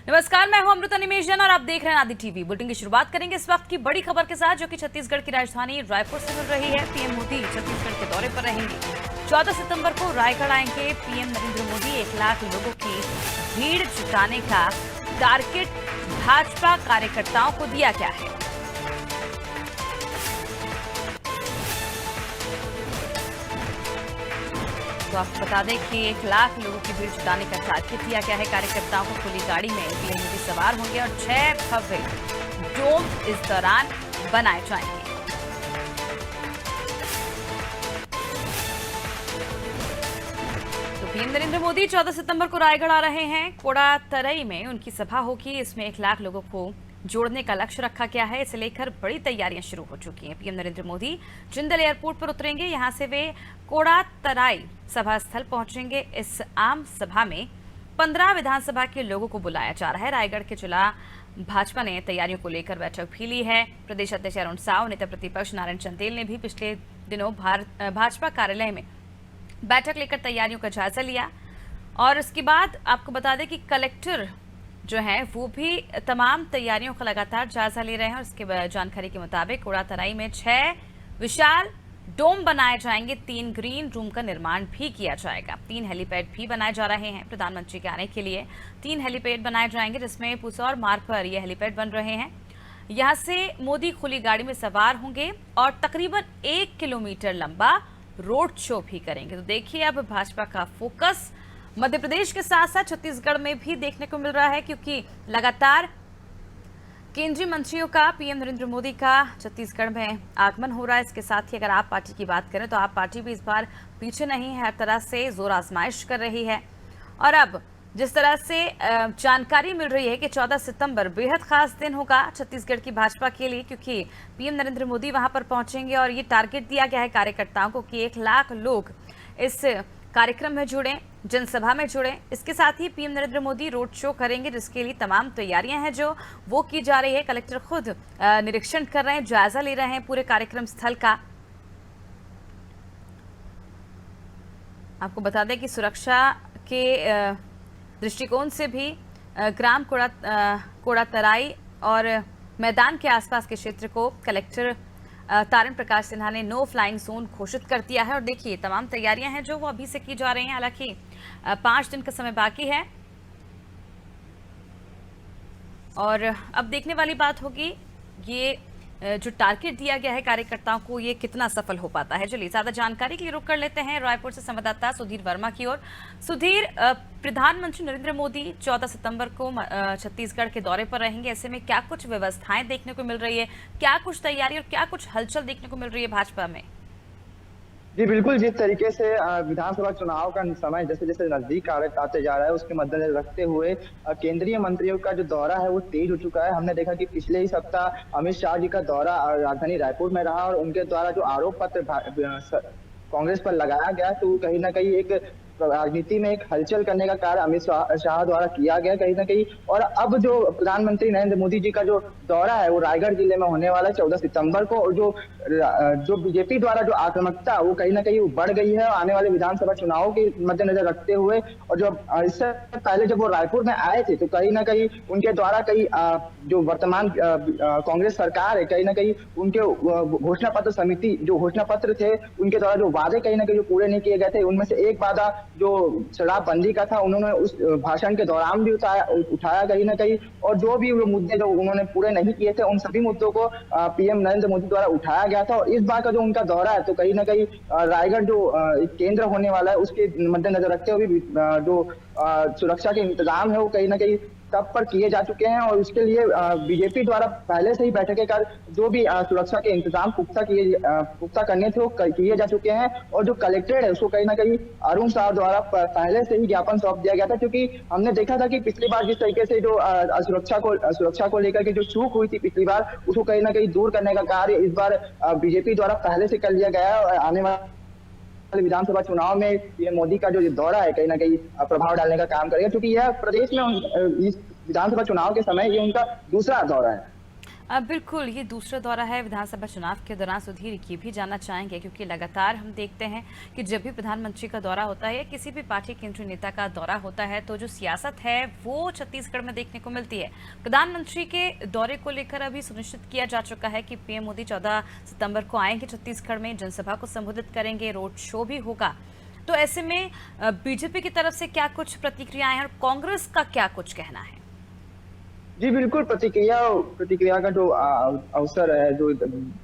नमस्कार, मैं हूं अमृता निमेश जैन और आप देख रहे हैं आदि टीवी। बुलेटिन की शुरुआत करेंगे इस वक्त की बड़ी खबर के साथ, जो कि छत्तीसगढ़ की राजधानी रायपुर से मिल रही है। पीएम मोदी छत्तीसगढ़ के दौरे पर रहेंगे। 14 सितंबर को रायगढ़ आएंगे पीएम नरेंद्र मोदी। 1 लाख लोगों की भीड़ जुटाने का टारगेट भाजपा कार्यकर्ताओं को दिया गया है। तो आपको बता दें कि 1 लाख लोगों की भीड़ जुटाने का टारगेट दिया गया है कार्यकर्ताओं को। खुली गाड़ी में पीएम मोदी सवार होंगे और 6 भव्य डोम इस दौरान बनाए जाएंगे। तो पीएम नरेंद्र मोदी 14 सितंबर को रायगढ़ आ रहे हैं। कोड़ातरई में उनकी सभा होगी। इसमें 1 लाख लोगों को जोड़ने का लक्ष्य रखा गया है। इसे लेकर बड़ी तैयारियां शुरू हो चुकी हैं। पीएम नरेंद्र मोदी जिंदल एयरपोर्ट पर उतरेंगे। यहां से वे कोड़ातराई सभा स्थल पहुंचेंगे। इस आम सभा में 15 विधानसभा के लोगों को बुलाया जा रहा है। रायगढ़ के जिला भाजपा ने तैयारियों को लेकर बैठक भी ली है। प्रदेश अध्यक्ष अरुण साव, नेता प्रतिपक्ष नारायण चंदेल ने भी पिछले दिनों भाजपा कार्यालय में बैठक लेकर तैयारियों का जायजा लिया। और इसके बाद आपको बता दें कि कलेक्टर जो है वो भी तमाम तैयारियों का लगातार जायजा ले रहे हैं। और इसके जानकारी के मुताबिक कोड़ातराई में 6 विशाल डोम बनाए जाएंगे। 3 ग्रीन रूम का निर्माण भी किया जाएगा। 3 हेलीपैड भी बनाए जा रहे हैं। प्रधानमंत्री के आने के लिए 3 हेलीपैड बनाए जाएंगे, जिसमें पुसौर मार्ग पर ये हेलीपैड बन रहे हैं। यहाँ से मोदी खुली गाड़ी में सवार होंगे और तकरीबन 1 किलोमीटर लंबा रोड शो भी करेंगे। तो देखिए, अब भाजपा का फोकस मध्य प्रदेश के साथ साथ छत्तीसगढ़ में भी देखने को मिल रहा है, क्योंकि लगातार केंद्रीय मंत्रियों का, पीएम नरेंद्र मोदी का छत्तीसगढ़ में आगमन हो रहा है। इसके साथ ही अगर आप पार्टी की बात करें तो आप पार्टी भी इस बार पीछे नहीं है, हर तरह से जोर आजमाइश कर रही है। और अब जिस तरह से जानकारी मिल रही है कि 14 सितंबर बेहद खास दिन होगा छत्तीसगढ़ की भाजपा के लिए, क्योंकि पीएम नरेंद्र मोदी वहां पर पहुंचेंगे और ये टारगेट दिया गया है कार्यकर्ताओं को कि 1 लाख लोग इस कार्यक्रम में जुड़े, जनसभा में जुड़े। इसके साथ ही PM Narendra Modi road show करेंगे, जिसके लिए तमाम तैयारियां हैं जो वो की जा रही है। कलेक्टर खुद निरीक्षण कर रहे हैं, जायजा ले रहे हैं पूरे कार्यक्रम स्थल का। आपको बता दें कि सुरक्षा के दृष्टिकोण से भी ग्राम कोड़ातराई और मैदान के आसपास के क्षेत्र को कलेक्टर तारण प्रकाश सिन्हा ने नो फ्लाइंग जोन घोषित कर दिया है। और देखिए, तमाम तैयारियां हैं जो वो अभी से की जा रही हैं। हालांकि 5 दिन का समय बाकी है और अब देखने वाली बात होगी ये जो टारगेट दिया गया है कार्यकर्ताओं को, ये कितना सफल हो पाता है। चलिए, ज्यादा जानकारी के लिए रुक कर लेते हैं रायपुर से संवाददाता सुधीर वर्मा की ओर। सुधीर, प्रधानमंत्री नरेंद्र मोदी 14 सितंबर को छत्तीसगढ़ के दौरे पर रहेंगे। ऐसे में क्या कुछ व्यवस्थाएं देखने को मिल रही है, क्या कुछ तैयारी और क्या कुछ हलचल देखने को मिल रही है भाजपा में? जी बिल्कुल, जिस तरीके से विधानसभा चुनाव का समय जैसे जैसे नजदीक आते जा रहा है, उसके मद्देनजर रखते हुए केंद्रीय मंत्रियों का जो दौरा है वो तेज हो चुका है। हमने देखा कि पिछले ही सप्ताह अमित शाह जी का दौरा राजधानी रायपुर में रहा और उनके द्वारा जो आरोप पत्र कांग्रेस पर लगाया गया, तो कहीं ना कहीं एक राजनीति में एक हलचल करने का कार्य अमित शाह द्वारा किया गया कहीं ना कहीं। और अब जो प्रधानमंत्री नरेंद्र मोदी जी का जो दौरा है वो रायगढ़ जिले में होने वाला है 14 सितंबर को। और जो बीजेपी द्वारा जो आक्रामकता वो कहीं ना कहीं बढ़ गई है आने वाले विधानसभा चुनाव के मद्देनजर रखते हुए। और जो इससे पहले जब वो रायपुर में आए थे तो कहीं ना कहीं उनके द्वारा कई जो वर्तमान कांग्रेस सरकार है, कहीं ना कहीं उनके घोषणा पत्र समिति जो घोषणा पत्र थे, उनके द्वारा जो वादे कहीं ना कहीं जो पूरे नहीं किए गए थे, उनमें से एक वादा जो शराबबंदी का था उन्होंने उस भाषण के दौरान भी उठाया कहीं ना कहीं। और जो भी वो मुद्दे जो उन्होंने पूरे नहीं किए थे, उन सभी मुद्दों को पीएम नरेंद्र मोदी द्वारा उठाया गया था। और इस बार का जो उनका दौरा है तो कहीं ना कहीं रायगढ़ जो केंद्र होने वाला है उसके मद्देनजर रखते हुए जो सुरक्षा के इंतजाम है वो कहीं ना कहीं तब पर किए जा चुके हैं। और उसके लिए बीजेपी द्वारा पहले से ही बैठकें कर जो भी सुरक्षा के इंतजाम पुख्ता करने थे वो किए जा चुके हैं। और जो कलेक्टेड है उसको कहीं ना कहीं अरुण साव द्वारा पहले से ही ज्ञापन सौंप दिया गया था, क्योंकि हमने देखा था कि पिछली बार जिस तरीके से जो सुरक्षा को लेकर के जो चूक हुई थी पिछली बार, उसको कहीं ना कहीं दूर करने का कार्य इस बार बीजेपी द्वारा पहले से कर लिया गया है। और आने वाले विधानसभा चुनाव में पीएम मोदी का जो दौरा है कहीं ना कहीं प्रभाव डालने का काम करेगा, क्योंकि यह प्रदेश में इस विधानसभा चुनाव के समय ये उनका दूसरा दौरा है। बिल्कुल, ये दूसरा दौरा है विधानसभा चुनाव के दौरान। सुधीर, ये भी जानना चाहेंगे क्योंकि लगातार हम देखते हैं कि जब भी प्रधानमंत्री का दौरा होता है या किसी भी पार्टी केंद्रीय नेता का दौरा होता है तो जो सियासत है वो छत्तीसगढ़ में देखने को मिलती है। प्रधानमंत्री के दौरे को लेकर अभी सुनिश्चित किया जा चुका है कि पीएम मोदी 14 सितंबर को आएंगे छत्तीसगढ़ में, जनसभा को संबोधित करेंगे, रोड शो भी होगा। तो ऐसे में बीजेपी की तरफ से क्या कुछ प्रतिक्रियाएं हैं और कांग्रेस का क्या कुछ कहना है? जी बिल्कुल, प्रतिक्रिया प्रतिक्रिया का जो अवसर है, जो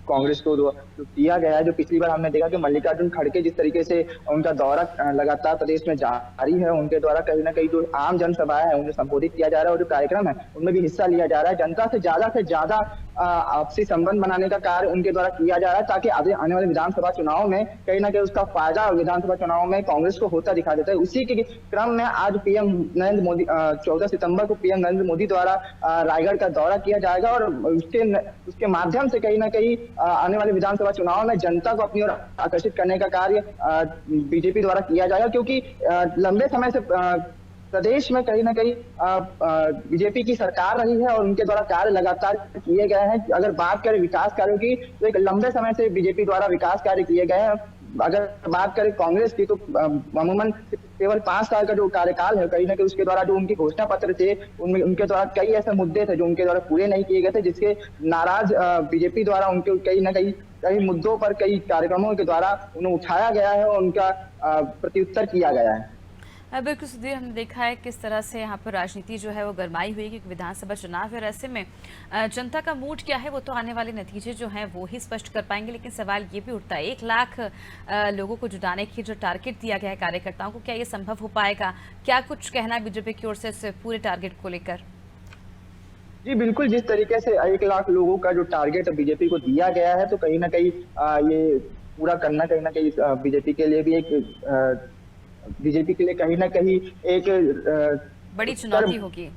कांग्रेस को जो दिया गया है, जो पिछली बार हमने देखा कि मल्लिकार्जुन खड़गे जिस तरीके से उनका दौरा लगातार प्रदेश में जारी है, उनके द्वारा कहीं ना कहीं जो आम जनसभाएं हैं उन्हें संबोधित किया जा रहा है और जो कार्यक्रम है उनमें भी हिस्सा लिया जा रहा है। जनता से ज्यादा आपसी संबंध बनाने का कार्य उनके द्वारा किया जा रहा है ताकि आने वाले विधानसभा चुनाव में कहीं ना कहीं उसका फायदा विधानसभा चुनाव में कांग्रेस को होता दिखा देता है। उसी के क्रम में आज पीएम नरेंद्र मोदी 14 सितंबर को पीएम नरेंद्र मोदी द्वारा रायगढ़ का दौरा किया जाएगा और उसके माध्यम से कहीं ना कहीं आने वाले विधानसभा चुनाव में जनता को अपनी ओर आकर्षित करने का कार्य बीजेपी द्वारा किया जाएगा, क्योंकि लंबे समय से प्रदेश में कहीं ना कहीं बीजेपी की सरकार रही है और उनके द्वारा कार्य लगातार किए गए हैं। अगर बात करें विकास कार्यों की तो एक लंबे समय से बीजेपी द्वारा विकास कार्य किए गए हैं। अगर बात करें कांग्रेस की तो अमूमन केवल 5 साल का जो कार्यकाल है, कहीं ना कहीं उसके द्वारा जो उनके घोषणा पत्र थे उनमें उनके द्वारा कई ऐसे मुद्दे थे जो उनके द्वारा पूरे नहीं किए गए थे, जिसके नाराज बीजेपी द्वारा उनके कहीं ना कहीं कई मुद्दों पर कई कार्यक्रमों के द्वारा उन्हें उठाया गया है और उनका प्रत्युत्तर किया गया है। बिल्कुल सुधीर, हमने देखा है किस तरह से यहाँ पर राजनीति जो है वो गरमाई हुई है क्योंकि विधानसभा चुनाव है और ऐसे में जनता का मूड क्या है वो तो आने वाले नतीजे जो हैं वो ही स्पष्ट कर पाएंगे। लेकिन सवाल ये भी उठता है 1 लाख लोगों को जुटाने की जो टारगेट दिया गया है कार्यकर्ताओं को, क्या ये संभव हो पाएगा? क्या कुछ कहना है बीजेपी की ओर से इस पूरे टारगेट को लेकर? जी बिल्कुल, जिस तरीके से 1 लाख लोगों का जो टारगेट बीजेपी को दिया गया है तो कहीं ना कहीं ये पूरा करना कहीं ना कहीं बीजेपी के लिए भी एक बीजेपी के लिए कहीं ना कहीं एक बड़ी चुनौती होगी,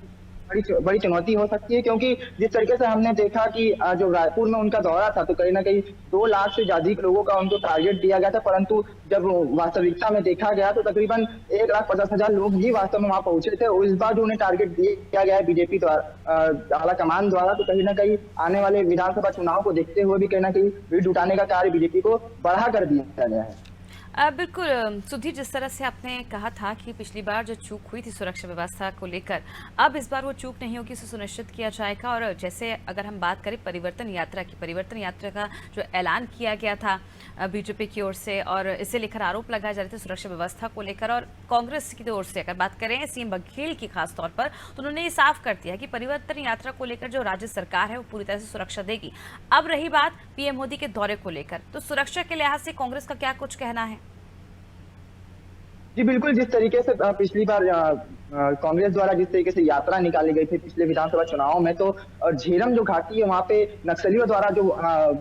बड़ी चुनौती हो सकती है, क्योंकि जिस तरीके से हमने देखा कि जो रायपुर में उनका दौरा था तो कहीं ना कहीं 2 लाख से अधिक लोगों का उनको टारगेट दिया गया था, परंतु जब वास्तविकता में देखा गया तो तकरीबन 1,50,000 लोग ही वास्तव में वहां पहुंचे थे। और इस बार जो उन्हें टारगेट दिया गया है बीजेपी द्वारा आला कमान द्वारा, तो कहीं ना कहीं आने वाले विधानसभा चुनाव को देखते हुए भी कहीं ना कहीं भीड़ जुटाने का कार्य बीजेपी को बढ़ा कर दिया गया है। बिल्कुल सुधीर, जिस तरह से आपने कहा था कि पिछली बार जो चूक हुई थी सुरक्षा व्यवस्था को लेकर, अब इस बार वो चूक नहीं होगी, इसे सुनिश्चित किया जाएगा। और जैसे अगर हम बात करें परिवर्तन यात्रा का जो ऐलान किया गया था बीजेपी की ओर से और इसे लेकर आरोप लगाए जा रहे थे सुरक्षा व्यवस्था को लेकर, और कांग्रेस की ओर से अगर बात करें सीएम बघेल की खास तौर पर, तो उन्होंने ये साफ कर दिया कि परिवर्तन यात्रा को लेकर जो राज्य सरकार है वो पूरी तरह से सुरक्षा देगी। अब रही बात पीएम मोदी के दौरे को लेकर, तो सुरक्षा के लिहाज से कांग्रेस का क्या कुछ कहना है? जी बिल्कुल, जिस तरीके से पिछली बार कांग्रेस द्वारा जिस तरीके से यात्रा निकाली गई थी पिछले विधानसभा चुनाव में, तो झीरम जो घाटी है वहां पे नक्सलियों द्वारा जो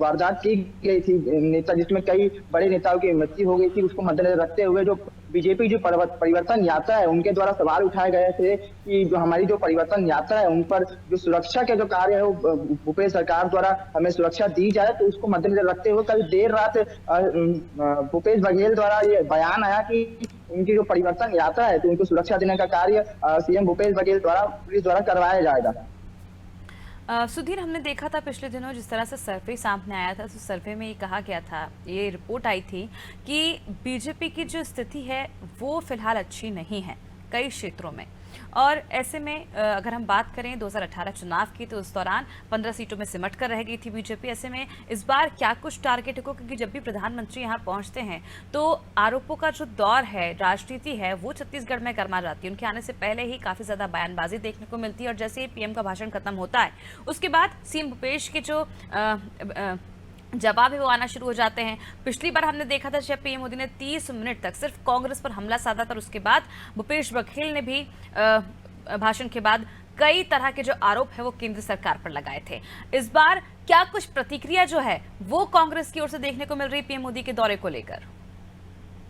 वारदात की गई थी नेता, जिसमें कई बड़े नेताओं की मृत्यु हो गई थी, उसको मद्देनजर रखते हुए जो बीजेपी जो परिवर्तन यात्रा है उनके द्वारा सवाल उठाए गए थे कि जो हमारी जो परिवर्तन यात्रा है उन पर जो सुरक्षा के जो कार्य है वो भूपेश सरकार द्वारा हमें सुरक्षा दी जाए। तो उसको मद्देनजर रखते हुए कल देर रात भूपेश बघेल द्वारा ये बयान आया कि उनकी जो परिवर्तन यात्रा है तो उनको सुरक्षा देने का कार्य सीएम भूपेश बघेल द्वारा पुलिस द्वारा करवाया जाएगा। सुधीर, हमने देखा था पिछले दिनों जिस तरह से सर्वे सामने आया था, तो सर्वे में ये कहा गया था, ये रिपोर्ट आई थी कि बीजेपी की जो स्थिति है वो फिलहाल अच्छी नहीं है कई क्षेत्रों में। और ऐसे में अगर हम बात करें 2018 चुनाव की, तो उस दौरान 15 सीटों में सिमट कर रह गई थी बीजेपी। ऐसे में इस बार क्या कुछ टारगेट हो, क्योंकि जब भी प्रधानमंत्री यहाँ पहुँचते हैं तो आरोपों का जो दौर है, राजनीति है, वो छत्तीसगढ़ में गर्मा जाती है। उनके आने से पहले ही काफ़ी ज़्यादा बयानबाजी देखने को मिलती है और जैसे ही पीएम का भाषण खत्म होता है उसके बाद सीएम भूपेश के जो जवाब है वो आना शुरू हो जाते हैं। पिछली बार हमने देखा था जब पीएम मोदी ने 30 मिनट तक सिर्फ कांग्रेस पर हमला साधा था और उसके बाद भूपेश बघेल ने भी भाषण के बाद कई तरह के जो आरोप है वो केंद्र सरकार पर लगाए थे। इस बार क्या कुछ प्रतिक्रिया जो है वो कांग्रेस की ओर से देखने को मिल रही पीएम मोदी के दौरे को लेकर?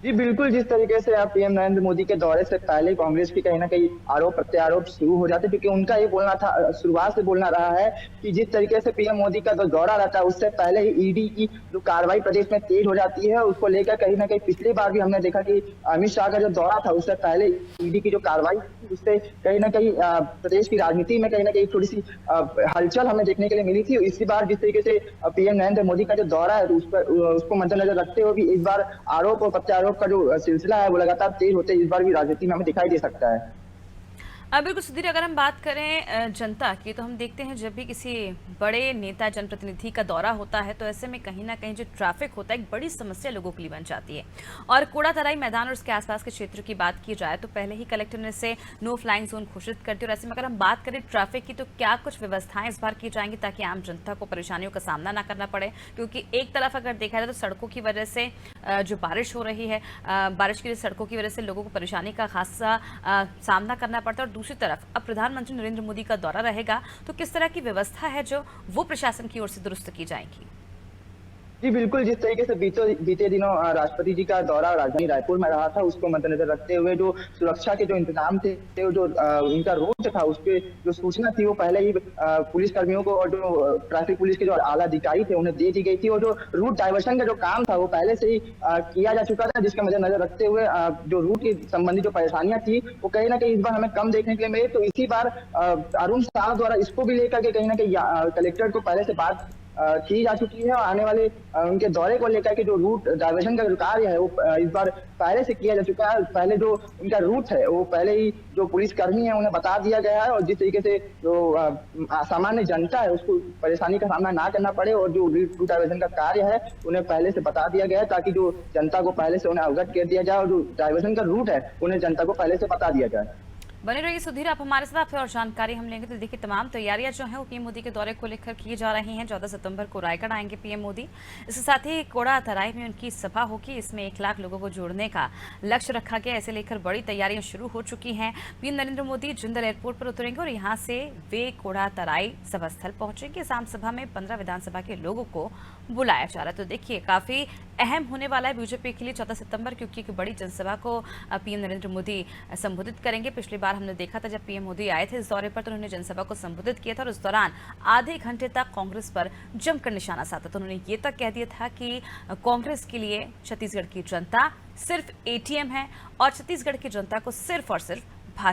जी बिल्कुल, जिस तरीके से आप पीएम नरेंद्र मोदी के दौरे से पहले कांग्रेस की कहीं न कहीं आरोप प्रत्यारोप शुरू हो जाते, क्योंकि उनका ये बोलना था, शुरुआत से बोलना रहा है कि जिस तरीके से पीएम मोदी का जो दौरा रहता है, उससे पहले ही ईडी की जो कार्रवाई प्रदेश में तेज हो जाती है, उसको लेकर कहीं न कहीं पिछली बार भी हमने देखा कि अमित शाह का जो दौरा था, उससे पहले ईडी की जो कार्रवाई थी, उससे कहीं न कहीं प्रदेश की राजनीति में कहीं न कहीं थोड़ी-सी हलचल हमें देखने के लिए मिली थी। इसी बार जिस तरीके से पीएम नरेंद्र मोदी का जो दौरा है, उसको मद्देनजर रखते हुए भी इस बार आरोप और प्रत्यारोप का जो सिलसिला है वो लगातार तेज होते इस बार भी राजनीति में हमें दिखाई दे सकता है। बिल्कुल सुधीर, अगर हम बात करें जनता की, तो हम देखते हैं जब भी किसी बड़े नेता जनप्रतिनिधि का दौरा होता है तो ऐसे में कहीं ना कहीं जो ट्रैफिक होता है एक बड़ी समस्या लोगों के लिए बन जाती है। और कूड़ा तराई मैदान और उसके आसपास के क्षेत्र की बात की जाए तो पहले ही कलेक्टर ने इसे नो फ्लाइंग जोन घोषित कर दिया। और ऐसे में अगर हम बात करें ट्रैफिक की, तो क्या कुछ व्यवस्थाएं इस बार की जाएंगी ताकि आम जनता को परेशानियों का सामना ना करना पड़े? क्योंकि एक तरफ अगर देखा जाए तो सड़कों की वजह से जो बारिश हो रही है, बारिश की सड़कों की वजह से लोगों को परेशानी का खासा सामना करना पड़ता है, और दूसरी तरफ अब प्रधानमंत्री नरेंद्र मोदी का दौरा रहेगा, तो किस तरह की व्यवस्था है जो वो प्रशासन की ओर से दुरुस्त की जाएगी? जी बिल्कुल, जिस तरीके से बीते दिनों राष्ट्रपति जी का दौरा राजधानी रायपुर में रहा था, उसको मद्देनजर रखते हुए जो सुरक्षा के जो इंतजाम थे, जो उनका रूट था, उसके जो सूचना थी वो पहले ही पुलिस कर्मियों को और जो ट्रैफिक पुलिस के जो आला अधिकारी थे उन्हें दे दी गई थी। और जो रूट डाइवर्शन का जो काम था वो पहले से ही किया जा चुका था, जिसके मद्देनजर रखते हुए जो रूट के संबंधी जो परेशानियां थी वो कहीं ना कहीं इस बार हमें कम देखने के लिए मिली। तो इसी बार अरुण साह द्वारा इसको भी लेकर के कहीं ना कहीं कलेक्टर को पहले से बात की जा चुकी है, और आने वाले उनके दौरे को लेकर के जो रूट डाइवर्जन का जो कार्य है वो इस बार पहले से किया जा चुका है। पहले जो उनका रूट है वो पहले ही जो पुलिस कर्मी है उन्हें बता दिया गया है, और जिस तरीके से जो सामान्य जनता है उसको परेशानी का सामना ना करना पड़े, और जो रूट डाइवर्जन का कार्य है उन्हें पहले से बता दिया गया है, ताकि जो जनता को पहले से उन्हें अवगत कर दिया जाए, और जो डाइवर्जन का रूट है उन्हें जनता को पहले से बता दिया जाए। बने रहिए सुधीर, आप हमारे साथ और जानकारी हम लेंगे। तो देखिए, तमाम तैयारियां जो हैं वो पीएम मोदी के दौरे को लेकर की जा रही हैं। 14 सितंबर को रायगढ़ आएंगे पीएम मोदी। इसके साथ ही कोड़ा तराई में उनकी सभा होगी, इसमें 1 लाख लोगों को जोड़ने का लक्ष्य रखा गया। इसे लेकर बड़ी तैयारियां शुरू हो चुकी हैं। पीएम नरेंद्र मोदी जिंदल एयरपोर्ट पर उतरेंगे और यहाँ से वे कोड़ा तराई सभा स्थल पहुंचेंगे। इस आम सभा में 15 विधानसभा के लोगों को बुलाया जा रहा है। तो देखिए, काफी अहम होने वाला है बीजेपी के लिए 14 सितंबर, क्योंकि एक बड़ी जनसभा को पीएम नरेंद्र मोदी संबोधित करेंगे। पिछली बार हमने देखा था जब पीएम मोदी आए थे इस दौरे पर, तो उन्होंने जनसभा को संबोधित किया था और उस दौरान आधे घंटे तक कांग्रेस पर जमकर निशाना साधा। तो उन्होंने ये तक कह दिया था कि कांग्रेस के लिए छत्तीसगढ़ की जनता सिर्फ एटीएम है और छत्तीसगढ़ की जनता को सिर्फ और सिर्फ भाजपा